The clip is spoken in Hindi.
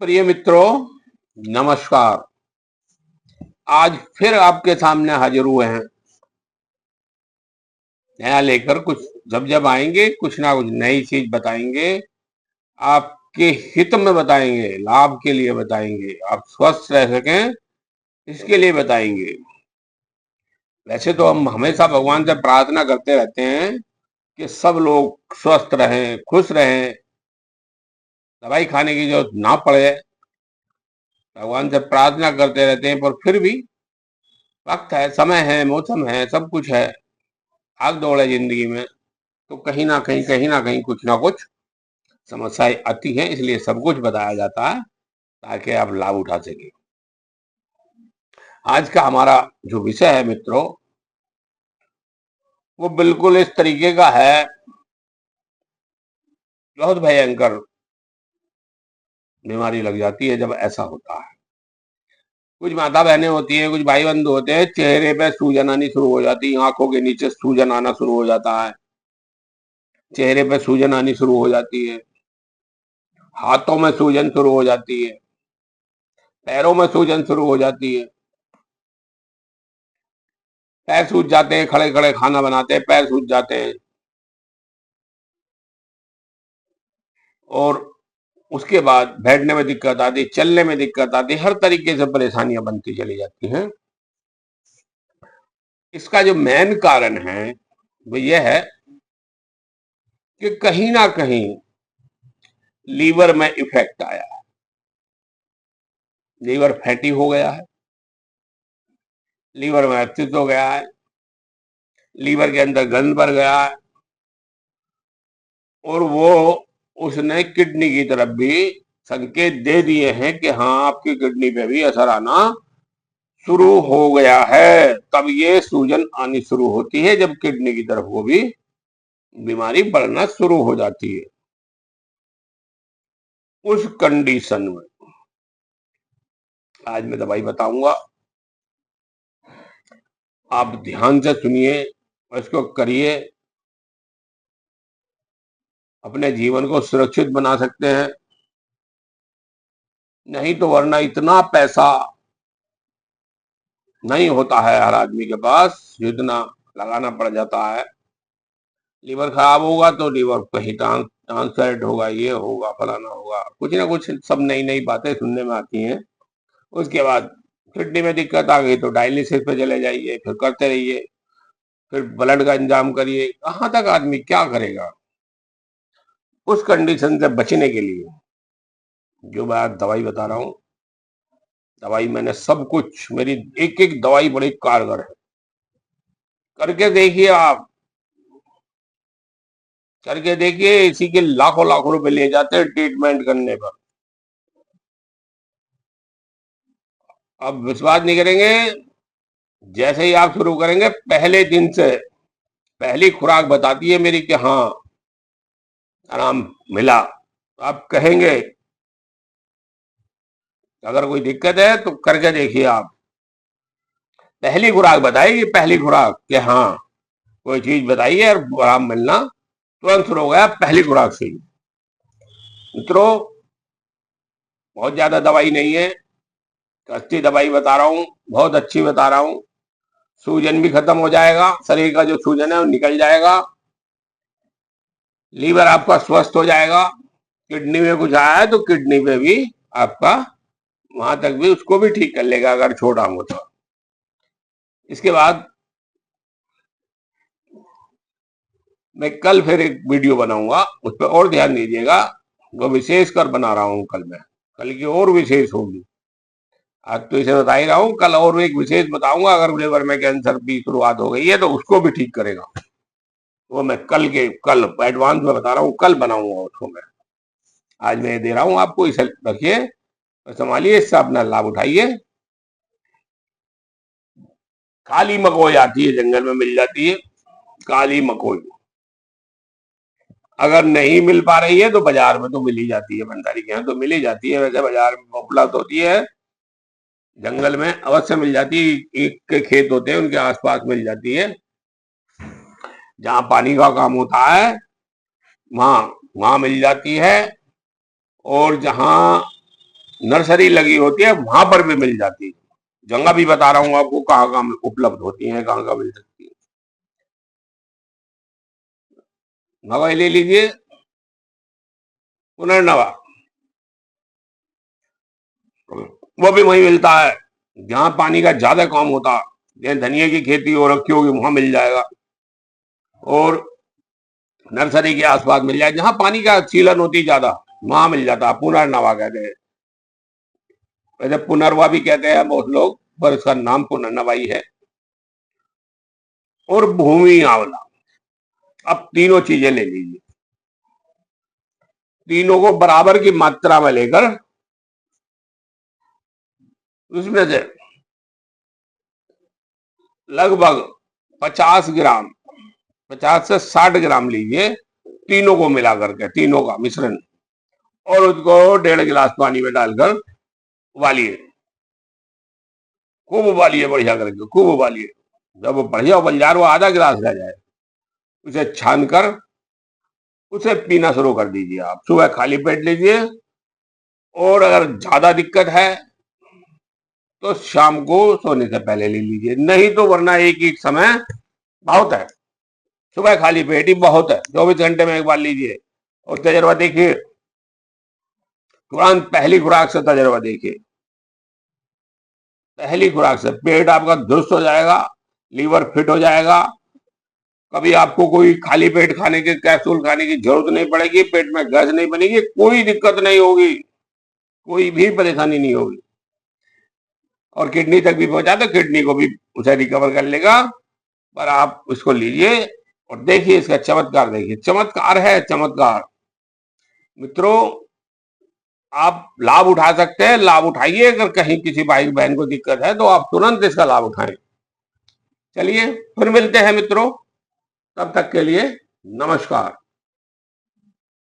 प्रिय मित्रों, नमस्कार। आज फिर आपके सामने हाजिर हुए हैं नया लेकर। कुछ जब जब आएंगे कुछ ना कुछ नई चीज बताएंगे, आपके हित में बताएंगे, लाभ के लिए बताएंगे, आप स्वस्थ रह सकें इसके लिए बताएंगे। वैसे तो हम हमेशा भगवान से प्रार्थना करते रहते हैं कि सब लोग स्वस्थ रहें, खुश रहें, दवाई खाने की जरूरत ना पड़े। भगवान से प्रार्थना करते रहते हैं, पर फिर भी वक्त है, समय है, मौसम है, सब कुछ है, भाग दौड़ है जिंदगी में, तो कहीं ना कहीं कुछ ना कुछ समस्याएं आती हैं। इसलिए सब कुछ बताया जाता है ताकि आप लाभ उठा सके। आज का हमारा जो विषय है मित्रों, वो बिल्कुल इस तरीके का है, बहुत भयंकर बीमारी लग जाती है जब ऐसा होता है। कुछ माता बहनें होती है, कुछ भाई बंधु होते हैं, चेहरे पे सूजन आनी शुरू हो जाती है, आंखों के नीचे सूजन आना शुरू हो जाता है, चेहरे पे सूजन आनी शुरू हो जाती है, हाथों में सूजन शुरू हो जाती है, पैरों में सूजन शुरू हो जाती है, पैर सूज जाते हैं, खड़े खड़े खाना बनाते हैं पैर सूज जाते हैं, और उसके बाद बैठने में दिक्कत आती, चलने में दिक्कत आती, हर तरीके से परेशानियां बनती चली जाती हैं। इसका जो मेन कारण है वो यह है कि कहीं ना कहीं लीवर में इफेक्ट आया है, लीवर फैटी हो गया है, लीवर में एसिड हो गया है, लीवर के अंदर गंद भर गया है, और वो उसने किडनी की तरफ भी संकेत दे दिए हैं कि हाँ, आपकी किडनी पे भी असर आना शुरू हो गया है। तब ये सूजन आनी शुरू होती है, जब किडनी की तरफ वो भी बीमारी बढ़ना शुरू हो जाती है। उस कंडीशन में आज मैं दवाई बताऊंगा, आप ध्यान से सुनिए और इसको करिए, अपने जीवन को सुरक्षित बना सकते हैं। नहीं तो वरना इतना पैसा नहीं होता है हर आदमी के पास जितना लगाना पड़ जाता है। लीवर खराब होगा तो लीवर कहीं ट्रांसप्लांट होगा, ये होगा, फलाना होगा, कुछ ना कुछ सब नई नई बातें सुनने में आती हैं। उसके बाद किडनी में दिक्कत आ गई तो डायलिसिस पे चले जाइए, फिर करते रहिए, फिर ब्लड का इंतजाम करिए, कहाँ तक आदमी क्या करेगा। उस कंडीशन से बचने के लिए जो मैं आज दवाई बता रहा हूँ, दवाई मैंने सब कुछ, मेरी एक एक दवाई बड़ी कारगर है। करके देखिए आप, करके देखिए, इसी के लाखों लाखों रुपए ले जाते हैं ट्रीटमेंट करने पर। अब विश्वास नहीं करेंगे, जैसे ही आप शुरू करेंगे पहले दिन से पहली खुराक बताती है मेरी कि हाँ, आराम मिला, तो आप कहेंगे। अगर कोई दिक्कत है तो करके देखिए आप, पहली खुराक बताएगी, पहली खुराक कि हाँ, कोई चीज बताइए और आराम मिलना तुरंत शुरू हो गया पहली खुराक से ही। मित्रों, बहुत ज्यादा दवाई नहीं है, सस्ती दवाई बता रहा हूँ, बहुत अच्छी बता रहा हूँ। सूजन भी खत्म हो जाएगा, शरीर का जो सूजन है वो निकल जाएगा, लीवर आपका स्वस्थ हो जाएगा, किडनी में कुछ आया है तो किडनी पे भी आपका, वहां तक भी उसको भी ठीक कर लेगा अगर छोटा हो तो। इसके बाद मैं कल फिर एक वीडियो बनाऊंगा, उस पर और ध्यान दीजिएगा, वो विशेष कर बना रहा हूँ कल मैं, कल की और विशेष होगी। आज तो इसे बता ही रहा हूँ, कल और एक विशेष बताऊंगा, अगर लिवर में कैंसर की शुरुआत हो गई है तो उसको भी ठीक करेगा। वो मैं कल एडवांस में बता रहा हूँ, कल बनाऊंगा उसको मैं। आज मैं दे रहा हूँ आपको, इसे रखिए और संभालिए, इससे अपना लाभ उठाइए। काली मकोई आती है, जंगल में मिल जाती है काली मकोई। अगर नहीं मिल पा रही है तो बाजार में तो मिल ही जाती है, भंडारी के यहाँ तो मिल ही जाती है, वैसे बाजार में उपलब्ध होती है, जंगल में अवश्य मिल जाती है, एक के खेत होते हैं उनके आसपास मिल जाती है। जहाँ पानी का काम होता है वहां वहां मिल जाती है, और जहाँ नर्सरी लगी होती है वहां पर भी मिल जाती है। जगह भी बता रहा हूँ आपको कहाँ कहाँ उपलब्ध होती है, कहाँ कहाँ मिल सकती है। दवाई ले लीजिए पुनर्नवा, वो भी वहीं मिलता है जहां पानी का ज्यादा कम होता, जैसे धनिया की खेती हो रखी होगी वहां मिल जाएगा, और नर्सरी के आसपास मिल जाए जहां पानी का सीलन होती ज्यादा वहां मिल जाता। पुनर्नवा कहते हैं, वैसे पुनर्वा भी कहते हैं बहुत लोग, पर इसका नाम पुनर्नवा ही है। और भूमि आंवला, अब तीनों चीजें ले लीजिए, तीनों को बराबर की मात्रा में लेकर उसमें से लगभग 50 ग्राम, 50 से 60 ग्राम लीजिए, तीनों को मिला करके, तीनों का मिश्रण, और उसको 1.5 गिलास पानी में डालकर उबालिए, खूब उबालिए, बढ़िया करके खूब उबालिए। जब वो बढ़िया उबल जाए, वो आधा गिलास रह जाए, उसे छान कर उसे पीना शुरू कर दीजिए। आप सुबह खाली पेट लीजिए, और अगर ज्यादा दिक्कत है तो शाम को सोने से पहले ले लीजिए, नहीं तो वरना एक ही समय बहुत है, सुबह खाली पेट ही बहुत है, 24 घंटे में एक बार लीजिए। और तजर्बा देखिए, तुरंत पहली खुराक से तजर्बा देखिए, पहली खुराक से पेट आपका दुरुस्त हो जाएगा, लीवर फिट हो जाएगा, कभी आपको कोई खाली पेट खाने के कैप्सूल खाने की जरूरत नहीं पड़ेगी, पेट में गैस नहीं बनेगी, कोई दिक्कत नहीं होगी, कोई भी परेशानी नहीं होगी। और किडनी तक भी पहुंचा तो किडनी को भी उसे रिकवर कर लेगा। पर आप उसको लीजिए और देखिए इसका चमत्कार, देखिए चमत्कार है, चमत्कार। मित्रों, आप लाभ उठा सकते हैं, लाभ उठाइए। अगर कहीं किसी भाई बहन को दिक्कत है तो आप तुरंत इसका लाभ उठाएं। चलिए फिर मिलते हैं मित्रों, तब तक के लिए नमस्कार।